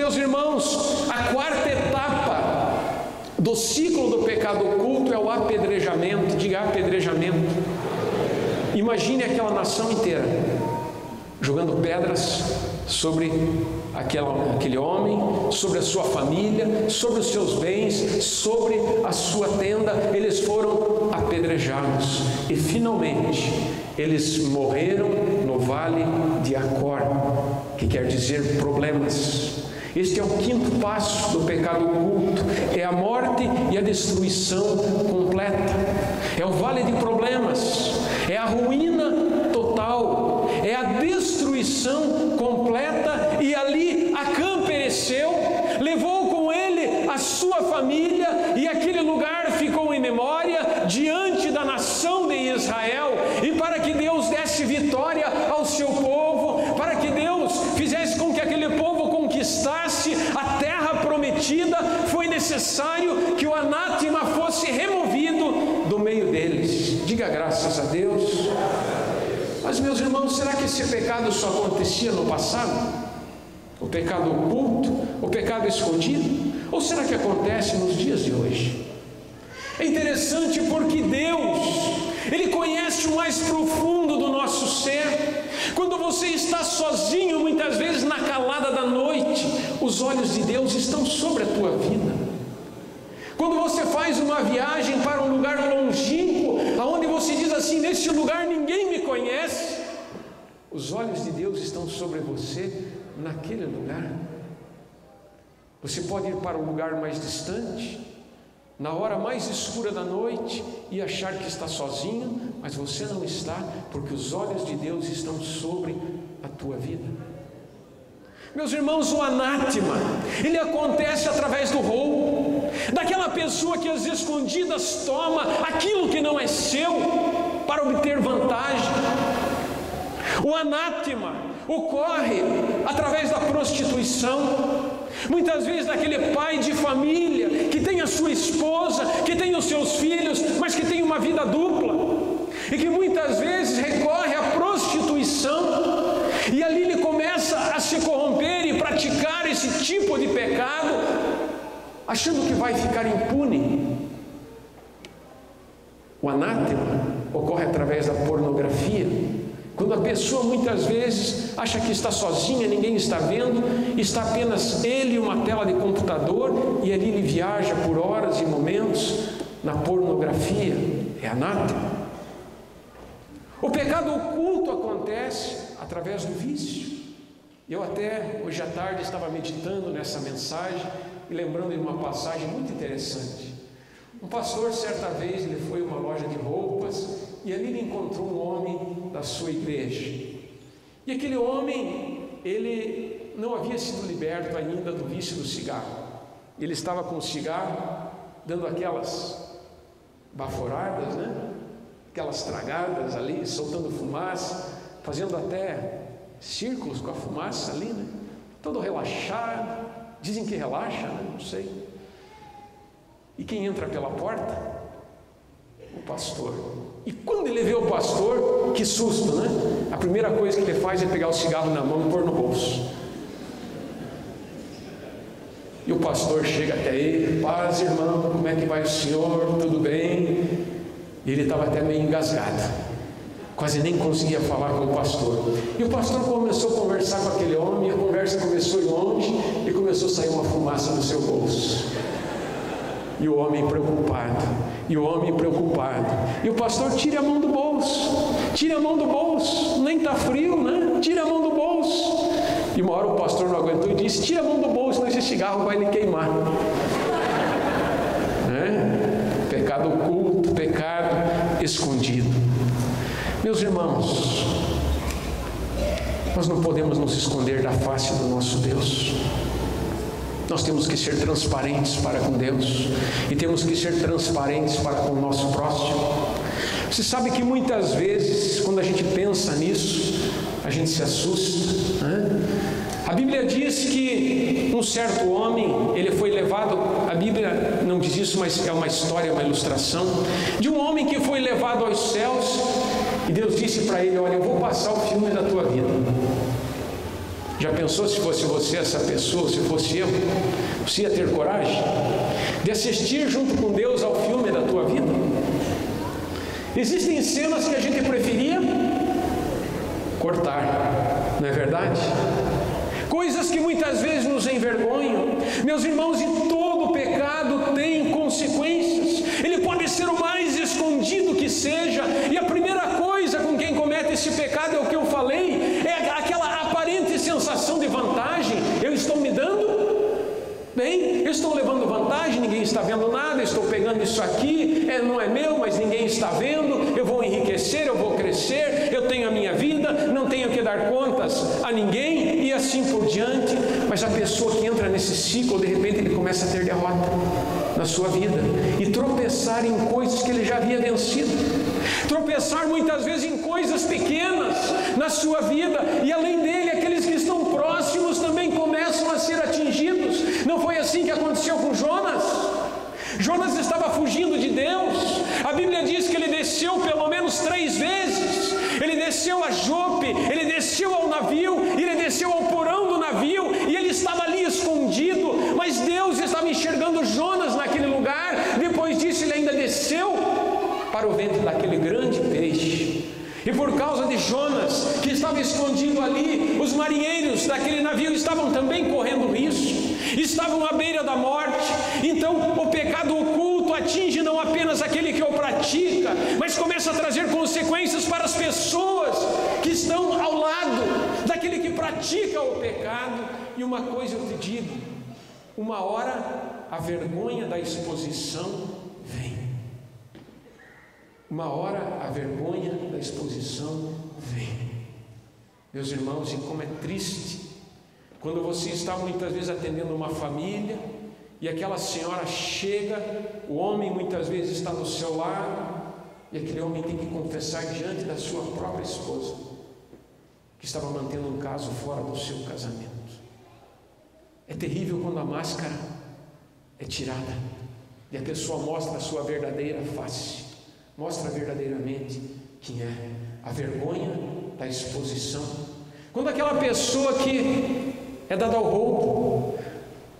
meus irmãos, a quarta etapa do ciclo do pecado oculto é o apedrejamento. Diga apedrejamento. Imagine aquela nação inteira jogando pedras sobre aquele homem, sobre a sua família, sobre os seus bens, sobre a sua tenda. Eles foram apedrejados e finalmente eles morreram no vale de Acor, que quer dizer problemas. Este é o quinto passo do pecado oculto, é a morte e a destruição completa. É o vale de problemas, é a ruína total, é a destruição completa. E ali Acã pereceu, levou com ele a sua família, e aquele lugar ficou em memória diante da nação de Israel. E para que Deus desse vitória ao seu povo, para que Deus fizesse com que aquele povo conquistasse a terra prometida, foi necessário que o anátema fosse removido do meio deles. Diga graças a Deus. Mas, meus irmãos, será que esse pecado só acontecia no passado? O pecado oculto, o pecado escondido? Ou será que acontece nos dias de hoje? É interessante porque Deus, Ele conhece o mais profundo do nosso ser. Quando você está sozinho, muitas vezes na calada da noite, os olhos de Deus estão sobre a tua vida. Quando você faz uma viagem para um lugar longínquo, aonde você diz assim: nesse lugar ninguém me conhece, os olhos de Deus estão sobre você naquele lugar. Você pode ir para um lugar mais distante, na hora mais escura da noite, e achar que está sozinho, mas você não está, porque os olhos de Deus estão sobre a tua vida. Meus irmãos, o anátema, ele acontece através do roubo, daquela pessoa que às escondidas toma aquilo que não é seu para obter vantagem. O anátema ocorre através da prostituição. Muitas vezes daquele pai de família que tem a sua esposa, que tem os seus filhos, mas que tem uma vida dupla, e que muitas vezes recorre à prostituição, e ali ele começa a se corromper e praticar esse tipo de pecado, achando que vai ficar impune. O anátema ocorre através da pornografia, quando a pessoa muitas vezes acha que está sozinha, ninguém está vendo, está apenas ele e uma tela de computador, e ali ele viaja por horas e momentos na pornografia. É anátema. O pecado oculto acontece através do vício. Eu até hoje à tarde estava meditando nessa mensagem e lembrando de uma passagem muito interessante. Um pastor, certa vez, ele foi a uma loja de roupas e ali ele encontrou um homem da sua igreja. E aquele homem, ele não havia sido liberto ainda do vício do cigarro. Ele estava com o cigarro, dando aquelas baforadas, né? Aquelas tragadas ali, soltando fumaça, fazendo até círculos com a fumaça ali, né? Todo relaxado. Dizem que relaxa, né? Não sei. E quem entra pela porta? O pastor. E quando ele vê o pastor, que susto, né? A primeira coisa que ele faz é pegar o cigarro na mão e pôr no bolso. E o pastor chega até ele: paz, irmão, como é que vai o senhor? Tudo bem? E ele estava até meio engasgado, quase nem conseguia falar com o pastor. E o pastor começou a conversar com aquele homem, e a conversa começou a ir longe, e começou a sair uma fumaça no seu bolso. E o homem preocupado, e o homem preocupado. E o pastor: tira a mão do bolso, tira a mão do bolso, nem está frio, né? Tira a mão do bolso. E uma hora o pastor não aguentou e disse: tira a mão do bolso, senão esse cigarro vai lhe queimar. Né? Pecado oculto, pecado escondido. Meus irmãos, nós não podemos nos esconder da face do nosso Deus. Nós temos que ser transparentes para com Deus, e temos que ser transparentes para com o nosso próximo. Você sabe que muitas vezes, quando a gente pensa nisso, a gente se assusta, né? A Bíblia diz que um certo homem, ele foi levado, a Bíblia não diz isso, mas é uma história, uma ilustração, de um homem que foi levado aos céus, e Deus disse para ele: olha, eu vou passar o filme da tua vida. Já pensou se fosse você essa pessoa, se fosse eu? Você ia ter coragem de assistir junto com Deus ao filme da tua vida? Existem cenas que a gente preferia cortar, não é verdade? Coisas que muitas vezes nos envergonham. Meus irmãos, e todo pecado tem consequências. Ele pode ser o mais escondido que seja, e a primeira coisa com quem comete esse pecado é o que eu falei, é aquela aparente sensação de vantagem. Eu estou me dando bem, eu estou levando vantagem, ninguém está vendo nada, eu estou pegando isso aqui, não é meu, mas ninguém está vendo, eu vou enriquecer, eu vou crescer, eu tenho a minha vida, não tenho que dar contas a ninguém, e assim por diante. Mas a pessoa que entra nesse ciclo, de repente ele começa a ter derrota na sua vida, e tropeçar em coisas que ele já havia vencido, tropeçar muitas vezes em coisas pequenas na sua vida, e além dele, aqueles que estão próximos também começam a ser atingidos. Não foi assim que aconteceu com Jonas? Jonas estava fugindo de Deus. A Bíblia diz que ele desceu pelo menos 3 vezes. Ele desceu a Jope, ele desceu ao navio, ele desceu ao porão do navio, e ele estava ali escondido, mas Deus estava enxergando Jonas naquele lugar. Depois disso ele ainda desceu para o ventre daquele grande peixe. E por causa de Jonas, que estava escondido ali, os marinheiros daquele navio estavam também correndo risco, estavam à beira da morte. Então o pecado oculto atinge não apenas aquele que o pratica, mas começa a trazer consequências para as pessoas que estão ao lado daquele que pratica o pecado. E uma coisa eu te digo, uma hora a vergonha da exposição vem. Uma hora a vergonha da exposição vem. Meus irmãos, e como é triste quando você está muitas vezes atendendo uma família, e aquela senhora chega, o homem muitas vezes está do seu lado, e aquele homem tem que confessar diante da sua própria esposa que estava mantendo um caso fora do seu casamento. É terrível quando a máscara é tirada e a pessoa mostra a sua verdadeira face, mostra verdadeiramente quem é. A vergonha da exposição. Quando aquela pessoa que é dada ao roubo,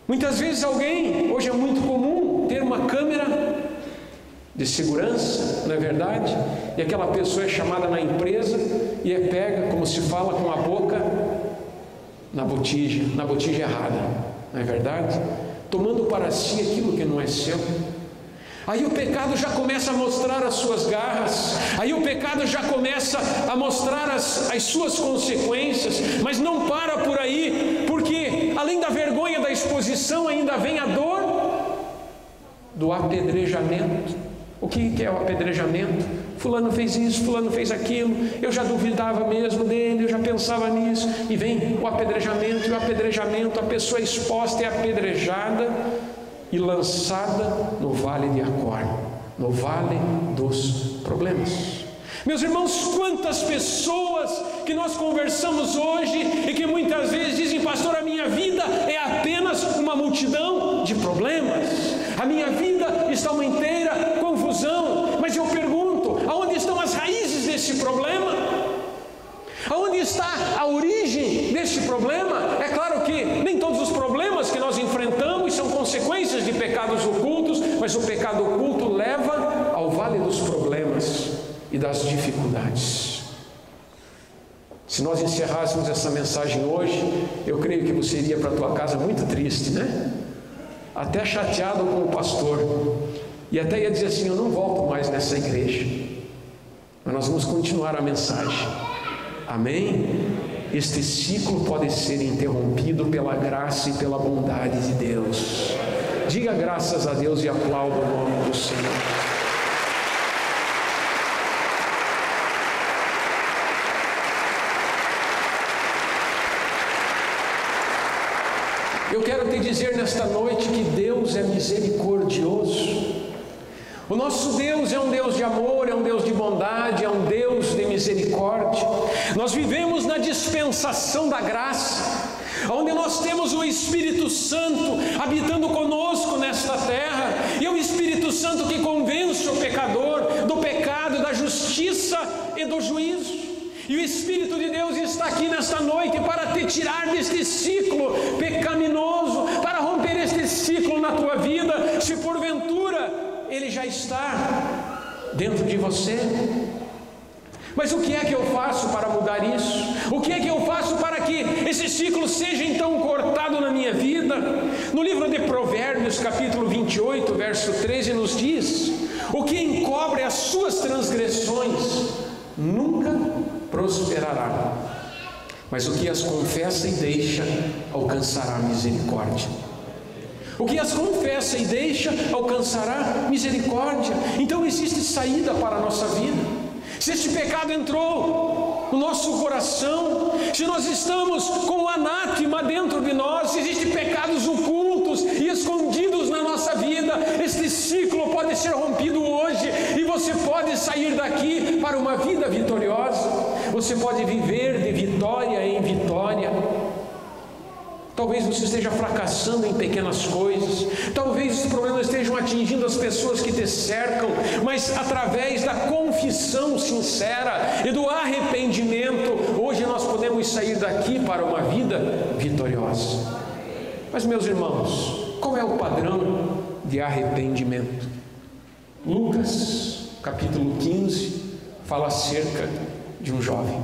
muitas vezes alguém, hoje é muito comum ter uma câmera de segurança, não é verdade? E aquela pessoa é chamada na empresa e é pega, como se fala, com a boca na botija errada, não é verdade? Tomando para si aquilo que não é seu. Aí o pecado já começa a mostrar as suas garras, aí o pecado já começa a mostrar as suas consequências, mas não para por aí, porque além da vergonha da exposição, ainda vem a dor do apedrejamento. O que é o apedrejamento? Fulano fez isso, fulano fez aquilo, eu já duvidava mesmo dele, eu já pensava nisso, e vem o apedrejamento, e o apedrejamento, a pessoa exposta é apedrejada e lançada no vale de Acor, no vale dos problemas. Meus irmãos, quantas pessoas que nós conversamos hoje e que muitas vezes dizem: pastor, a minha vida é apenas uma multidão de problemas, a minha vida está uma inteira confusão. Mas eu pergunto, aonde estão as raízes desse problema? Aonde está a origem deste problema? É claro que nem todos os problemas que nós enfrentamos são consequências de pecados ocultos, mas o pecado oculto leva ao vale dos problemas e das dificuldades. Se nós encerrássemos essa mensagem hoje, eu creio que você iria para a tua casa muito triste, né? Até chateado com o pastor, e até ia dizer assim: eu não volto mais nessa igreja. Mas nós vamos continuar a mensagem. Amém? Este ciclo pode ser interrompido pela graça e pela bondade de Deus. Diga graças a Deus e aplauda o nome do Senhor. Eu quero te dizer nesta noite que Deus é misericordioso. O nosso Deus é um Deus de amor, é um Deus de bondade, é um Deus de misericórdia. Nós vivemos na dispensação da graça, onde nós temos o Espírito Santo habitando conosco nesta terra, e é o Espírito Santo que convence o pecador do pecado, da justiça e do juízo. E o Espírito de Deus está aqui nesta noite para te tirar deste ciclo pecaminoso, para romper este ciclo na tua vida, se porventura ele já está dentro de você. Mas o que é que eu faço para mudar isso? O que é que eu faço para que esse ciclo seja então cortado na minha vida? No livro de Provérbios, capítulo 28, verso 13, nos diz: o que encobre as suas transgressões nunca prosperará, mas o que as confessa e deixa alcançará misericórdia. O que as confessa e deixa alcançará misericórdia. Então existe saída para a nossa vida. Se este pecado entrou no nosso coração, se nós estamos com o anátema dentro de nós, se existem pecados ocultos e escondidos na nossa vida, este ciclo pode ser rompido hoje e você pode sair daqui para uma vida vitoriosa. Você pode viver de vitória em vitória. Talvez você esteja fracassando em pequenas coisas, talvez os problemas estejam atingindo as pessoas que te cercam, mas através da confissão sincera e do arrependimento, hoje nós podemos sair daqui para uma vida vitoriosa. Mas, meus irmãos, qual é o padrão de arrependimento? Lucas, capítulo 15, fala acerca de um jovem.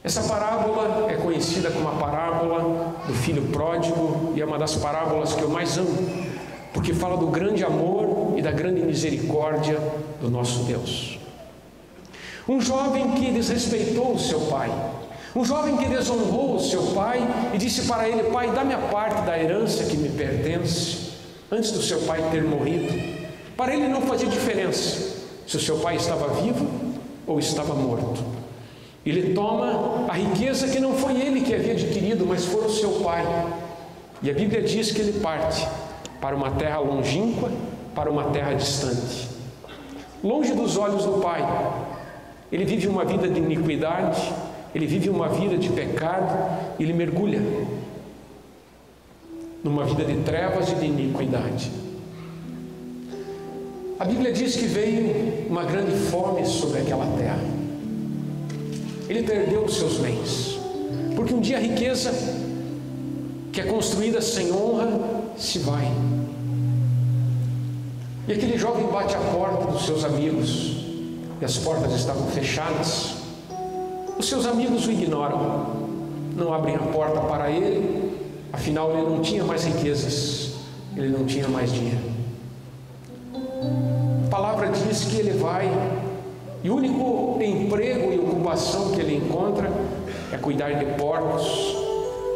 Essa parábola é conhecida como a parábola do filho pródigo e é uma das parábolas que eu mais amo, porque fala do grande amor e da grande misericórdia do nosso Deus. Um jovem que desrespeitou o seu pai, um jovem que desonrou o seu pai e disse para ele: pai, dá-me a parte da herança que me pertence, antes do seu pai ter morrido. Para ele não fazia diferença se o seu pai estava vivo ou estava morto. Ele toma a riqueza que não foi ele que havia adquirido, mas foi o seu pai. E a Bíblia diz que ele parte para uma terra longínqua, para uma terra distante. Longe dos olhos do pai, ele vive uma vida de iniquidade, ele vive uma vida de pecado, ele mergulha numa vida de trevas e de iniquidade. A Bíblia diz que veio uma grande fome sobre aquela terra. Ele perdeu os seus bens, porque um dia a riqueza que é construída sem honra se vai. E aquele jovem bate à porta dos seus amigos, e as portas estavam fechadas. Os seus amigos o ignoram, não abrem a porta para ele, afinal ele não tinha mais riquezas, ele não tinha mais dinheiro. A palavra diz que ele vai, e o único emprego e ocupação que ele encontra é cuidar de porcos,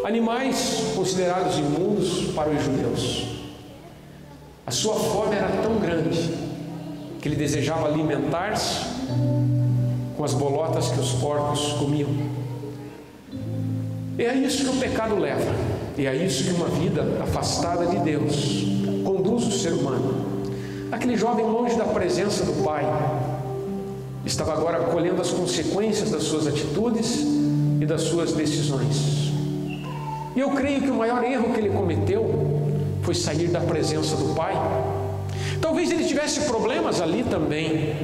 animais considerados imundos para os judeus. A sua fome era tão grande que ele desejava alimentar-se com as bolotas que os porcos comiam. E é isso que o pecado leva, e é isso que uma vida afastada de Deus conduz o ser humano. Aquele jovem, longe da presença do Pai, estava agora colhendo as consequências das suas atitudes e das suas decisões. E eu creio que o maior erro que ele cometeu foi sair da presença do Pai. Talvez ele tivesse problemas ali também.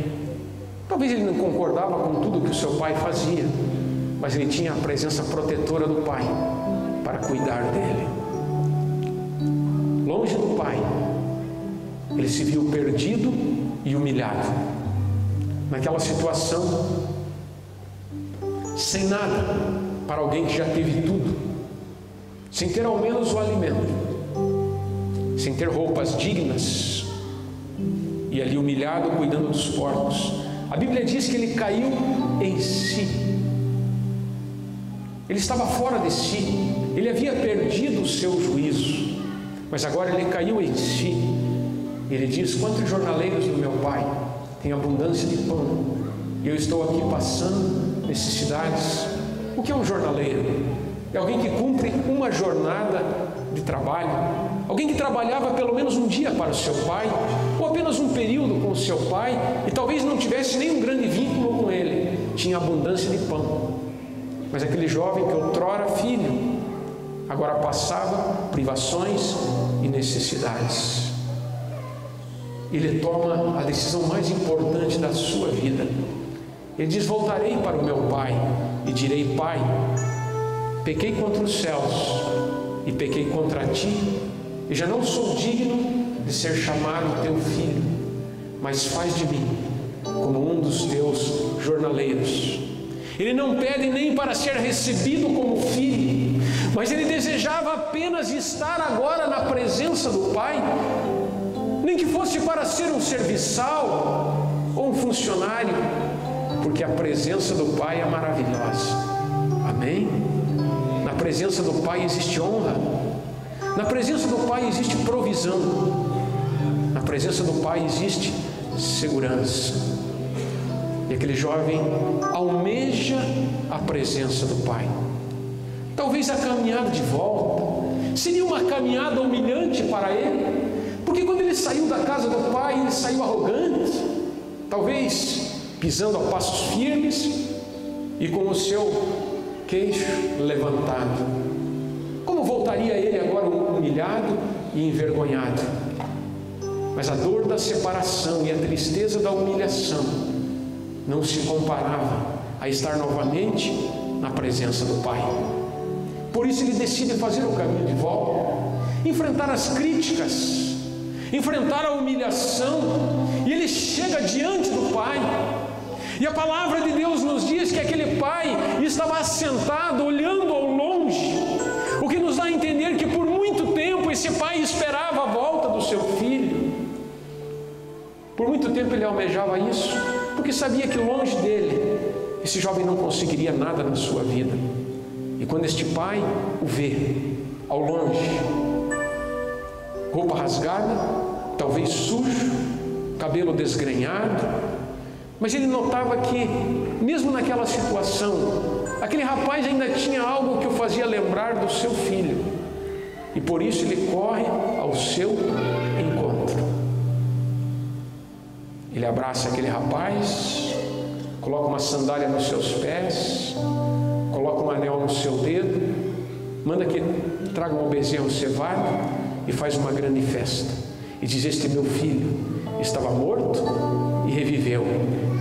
Talvez ele não concordava com tudo que o seu pai fazia, mas ele tinha a presença protetora do Pai para cuidar dele. Longe do Pai, ele se viu perdido e humilhado. Naquela situação, sem nada, para alguém que já teve tudo, sem ter ao menos o alimento, sem ter roupas dignas, e ali humilhado, cuidando dos porcos. A Bíblia diz que ele caiu em si. Ele estava fora de si, ele havia perdido o seu juízo, mas agora ele caiu em si. Ele diz: quantos jornaleiros do meu pai têm abundância de pão, e eu estou aqui passando necessidades. O que é um jornaleiro? É alguém que cumpre uma jornada de trabalho, alguém que trabalhava pelo menos um dia para o seu pai, ou apenas um período com o seu pai, e talvez não tivesse nenhum grande vínculo com ele, tinha abundância de pão. Mas aquele jovem que outrora filho, agora passava privações e necessidades. Ele toma a decisão mais importante da sua vida. Ele diz: voltarei para o meu pai e direi: Pai, pequei contra os céus e pequei contra ti, e já não sou digno de ser chamado teu filho, mas faz de mim como um dos teus jornaleiros. Ele não pede nem para ser recebido como filho, mas ele desejava apenas estar agora na presença do Pai, nem que fosse para ser um serviçal ou um funcionário, porque a presença do Pai é maravilhosa. Amém? Na presença do Pai existe honra, na presença do Pai existe provisão, na presença do Pai existe segurança. E aquele jovem almeja a presença do Pai. Talvez a caminhada de volta seria uma caminhada humilhante para ele, porque quando ele saiu da casa do Pai, ele saiu arrogante, talvez pisando a passos firmes e com o seu queixo levantado. Como voltaria ele agora humilhado e envergonhado? Mas a dor da separação e a tristeza da humilhação não se comparava a estar novamente na presença do Pai. Por isso ele decide fazer o caminho de volta, enfrentar as críticas, enfrentar a humilhação, e ele chega diante do Pai. E a palavra de Deus nos diz que aquele pai estava assentado, olhando ao longe, o que nos dá a entender que por muito tempo esse pai esperava a volta do seu filho. Por muito tempo ele almejava isso, porque sabia que longe dele, esse jovem não conseguiria nada na sua vida. E quando este pai o vê, ao longe, roupa rasgada, talvez sujo, cabelo desgrenhado, mas ele notava que, mesmo naquela situação, aquele rapaz ainda tinha algo que o fazia lembrar do seu filho. E por isso ele corre ao seu encontro. Ele abraça aquele rapaz, coloca uma sandália nos seus pés, coloca um anel no seu dedo, manda que traga um bezerro cevado e faz uma grande festa. E diz: este meu filho estava morto e reviveu,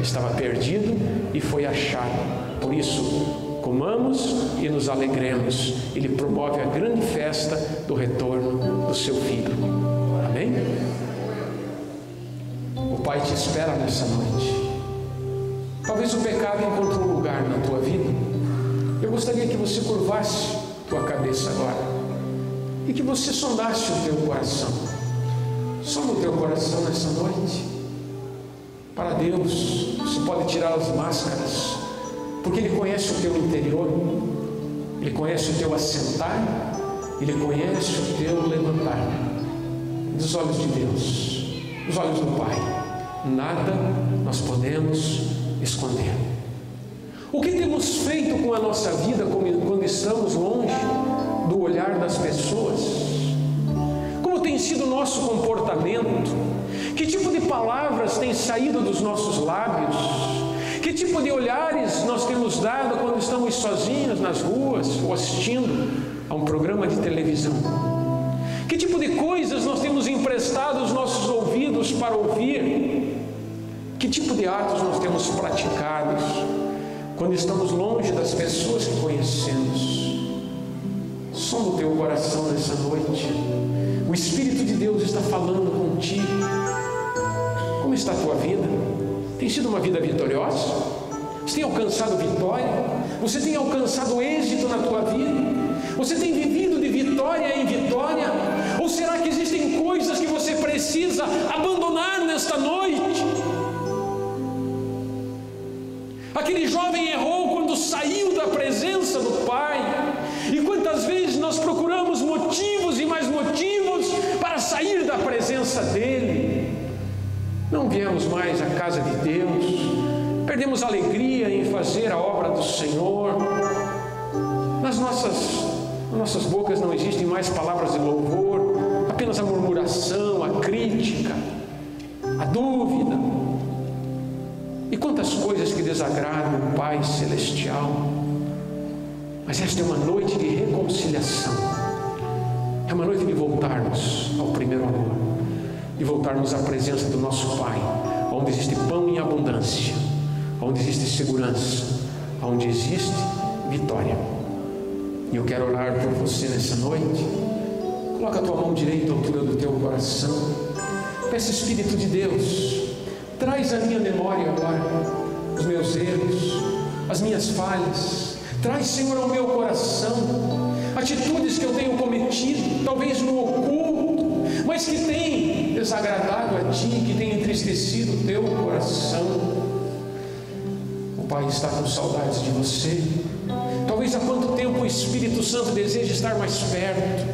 estava perdido e foi achado. Por isso, comamos e nos alegremos. Ele promove a grande festa do retorno do seu filho. Amém? O Pai te espera nessa noite. Talvez o pecado encontre um lugar na tua vida. Eu gostaria que você curvasse tua cabeça agora e que você sondasse o teu coração. Sonda o teu coração nessa noite. Para Deus, você pode tirar as máscaras, porque Ele conhece o teu interior, Ele conhece o teu assentar, Ele conhece o teu levantar. Dos olhos de Deus, dos olhos do Pai, nada nós podemos esconder. O que temos feito com a nossa vida quando estamos longe do olhar das pessoas? Como tem sido o nosso comportamento? Que tipo de palavras têm saído dos nossos lábios? Que tipo de olhares nós temos dado quando estamos sozinhos nas ruas ou assistindo a um programa de televisão? Que tipo de coisas nós temos emprestado os nossos ouvidos para ouvir? Que tipo de atos nós temos praticado quando estamos longe das pessoas que conhecemos? Sonda o teu coração nessa noite. O Espírito de Deus está falando contigo. Como está a tua vida? Tem sido uma vida vitoriosa? Você tem alcançado vitória? Você tem alcançado êxito na tua vida? Você tem vivido de vitória em vitória? Ou será que existem coisas que você precisa abandonar nesta noite? Aquele jovem errou quando saiu da presença do Pai. E quantas vezes nós procuramos motivos e mais motivos para sair da presença dEle? Não viemos mais à casa de Deus, perdemos alegria em fazer a obra do Senhor. Nas nossas bocas não existem mais palavras de louvor, apenas a murmuração, a crítica, a dúvida. E quantas coisas que desagradam o Pai Celestial. Mas esta é uma noite de reconciliação. É uma noite de voltarmos ao primeiro amor, de voltarmos à presença do nosso Pai, onde existe pão em abundância, onde existe segurança, onde existe vitória. E eu quero orar por você nessa noite. Coloca a tua mão direita à altura do teu coração. Peça, Espírito de Deus, traz à minha memória agora os meus erros, as minhas falhas. Traz, Senhor, ao meu coração atitudes que eu tenho cometido, talvez no oculto, mas que tem desagradado a Ti, que tem entristecido o Teu coração. O Pai está com saudades de você. Talvez há quanto tempo o Espírito Santo deseja estar mais perto,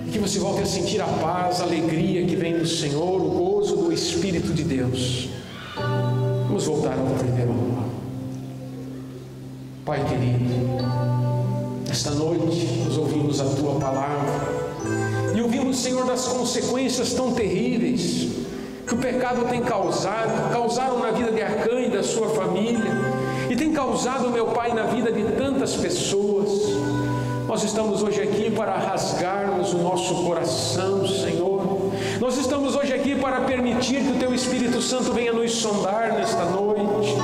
e que você volte a sentir a paz, a alegria que vem do Senhor, o gozo do Espírito de Deus. Vamos voltar ao primeiro amor. Pai querido, esta noite nós ouvimos a Tua palavra e ouvimos, Senhor, das consequências tão terríveis que o pecado tem causaram na vida de Acã e da sua família, e tem causado, meu Pai, na vida de tantas pessoas. Nós estamos hoje aqui para rasgarmos o nosso coração, Senhor. Nós estamos hoje aqui para permitir que o Teu Espírito Santo venha nos sondar nesta noite.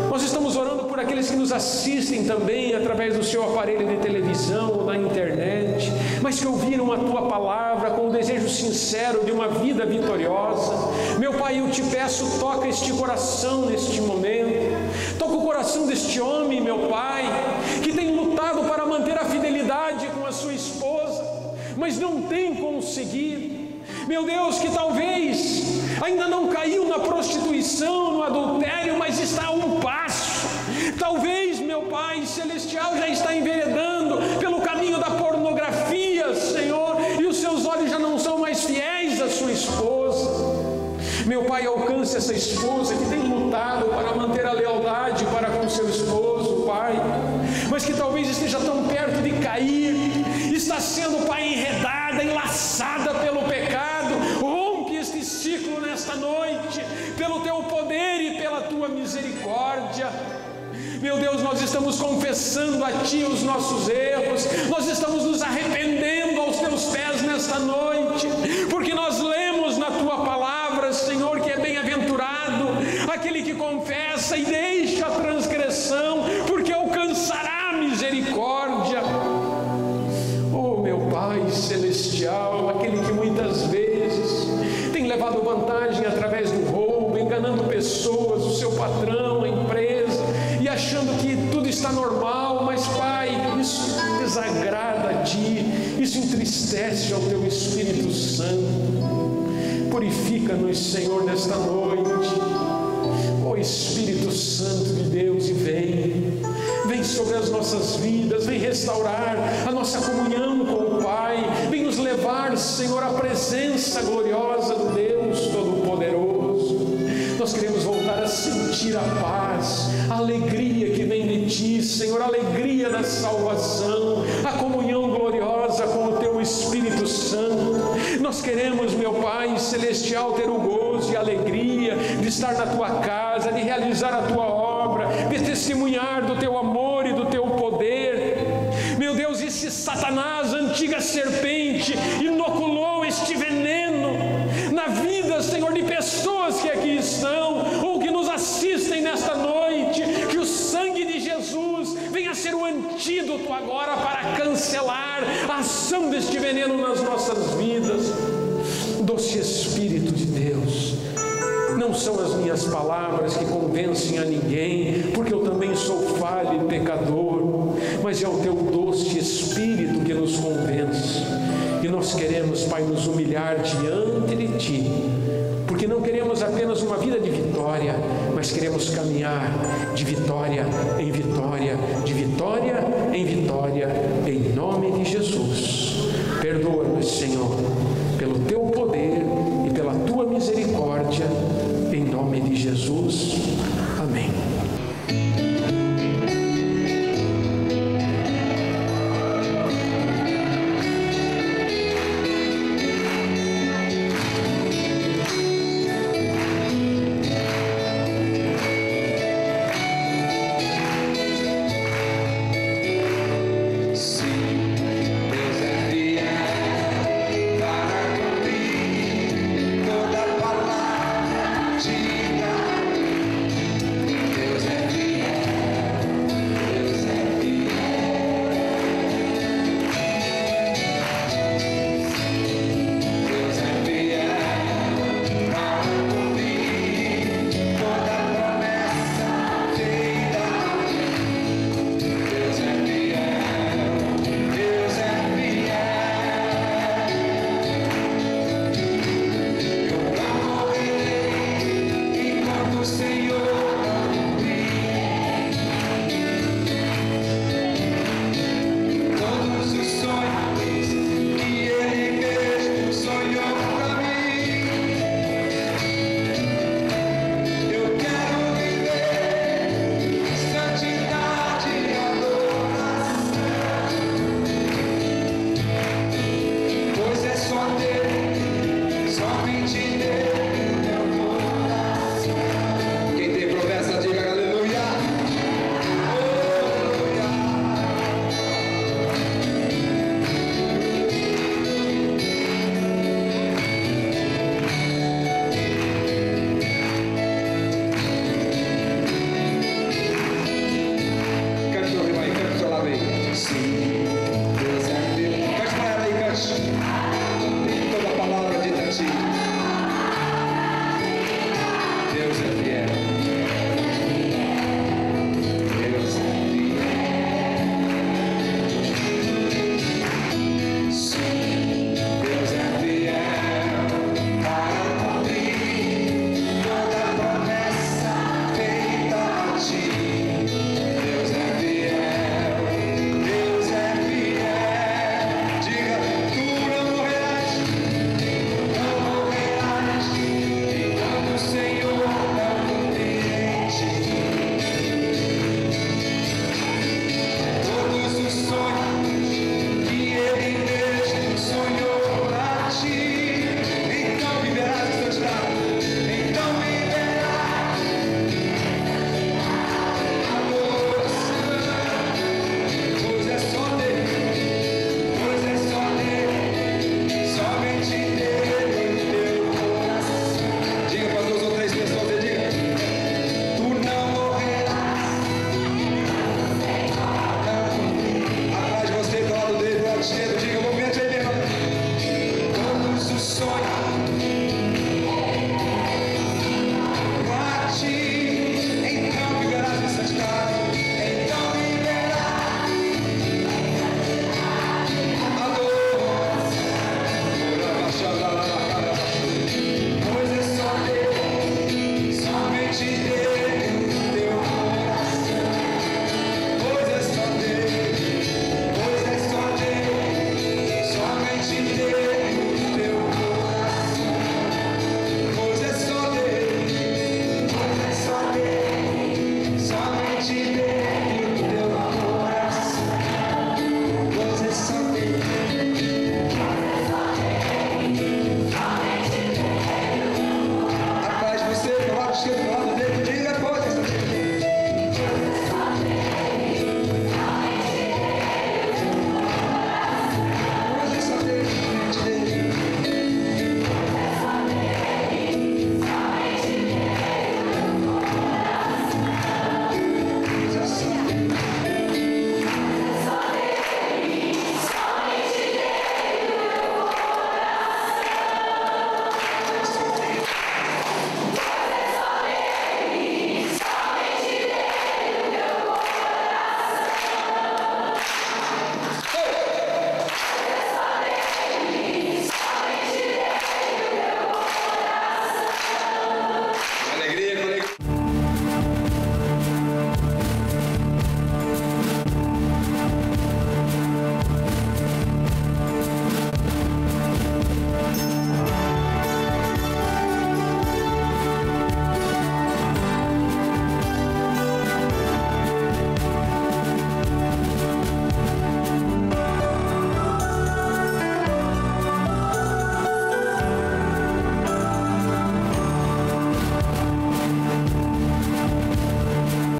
Nós estamos orando por aqueles que nos assistem também através do seu aparelho de televisão ou da internet, mas que ouviram a Tua palavra com o desejo sincero de uma vida vitoriosa. Meu Pai, eu Te peço, toca este coração neste momento. Toca o coração deste homem, meu Pai, que tem lutado para manter a fidelidade com a sua esposa, mas não tem conseguido. Meu Deus, que talvez ainda não caiu na prostituição, no adultério, mas está a um passo. Talvez, meu Pai celestial, já está enveredando pelo caminho da pornografia, Senhor, e os seus olhos já não são mais fiéis à sua esposa. Meu Pai, alcance essa esposa que tem lutado para manter a lealdade para com seu esposo, Pai, mas que talvez esteja tão perto de cair, está sendo, Pai, enredada, enlaçada pelo pecado. Rompe este ciclo nesta noite, pelo Teu poder e pela Tua misericórdia. Meu Deus, nós estamos confessando a Ti os nossos erros, nós estamos nos arrependendo aos Teus pés nesta noite, porque nós lemos na Tua palavra, Senhor, que é bem-aventurado aquele que confessa e deixa a transgressão, porque alcançará a misericórdia. Oh, meu Pai celestial, aquele que muitas vezes tem levado vantagem através do roubo, enganando pessoas, o seu patrão, a empresa, e achando que tudo está normal, mas, Pai, isso desagrada a Ti, isso entristece ao Teu Espírito Santo. Purifica-nos, Senhor, nesta noite. Ó Espírito Santo de Deus, e vem sobre as nossas vidas, vem restaurar a nossa comunhão com o Pai, vem nos levar, Senhor, à presença gloriosa do Deus Todo-Poderoso. Nós queremos voltar a sentir a paz, a alegria que vem de Ti, Senhor, a alegria da salvação, a comunhão gloriosa com o Teu Espírito Santo. Nós queremos, meu Pai celestial, ter o gozo e a alegria de estar na Tua casa, de realizar a Tua obra, de testemunhar do Teu amor e do Teu poder. Meu Deus, e se Satanás, a antiga serpente, inoculou este veneno na vida, Senhor, de pessoas que aqui estão ou que nos assistem nesta noite, que o sangue de Jesus venha ser o antídoto agora para cancelar a ação deste veneno nas nossas vidas. Doce Espírito de Deus, não são as minhas palavras que convencem a ninguém, porque eu também sou falho e pecador, mas é o Teu doce Espírito que nos convence. E nós queremos, Pai, nos humilhar diante de Ti, porque não queremos apenas uma vida de vitória, mas queremos caminhar de vitória em vitória, de vitória em vitória, em nome de Jesus. Perdoa-nos, Senhor,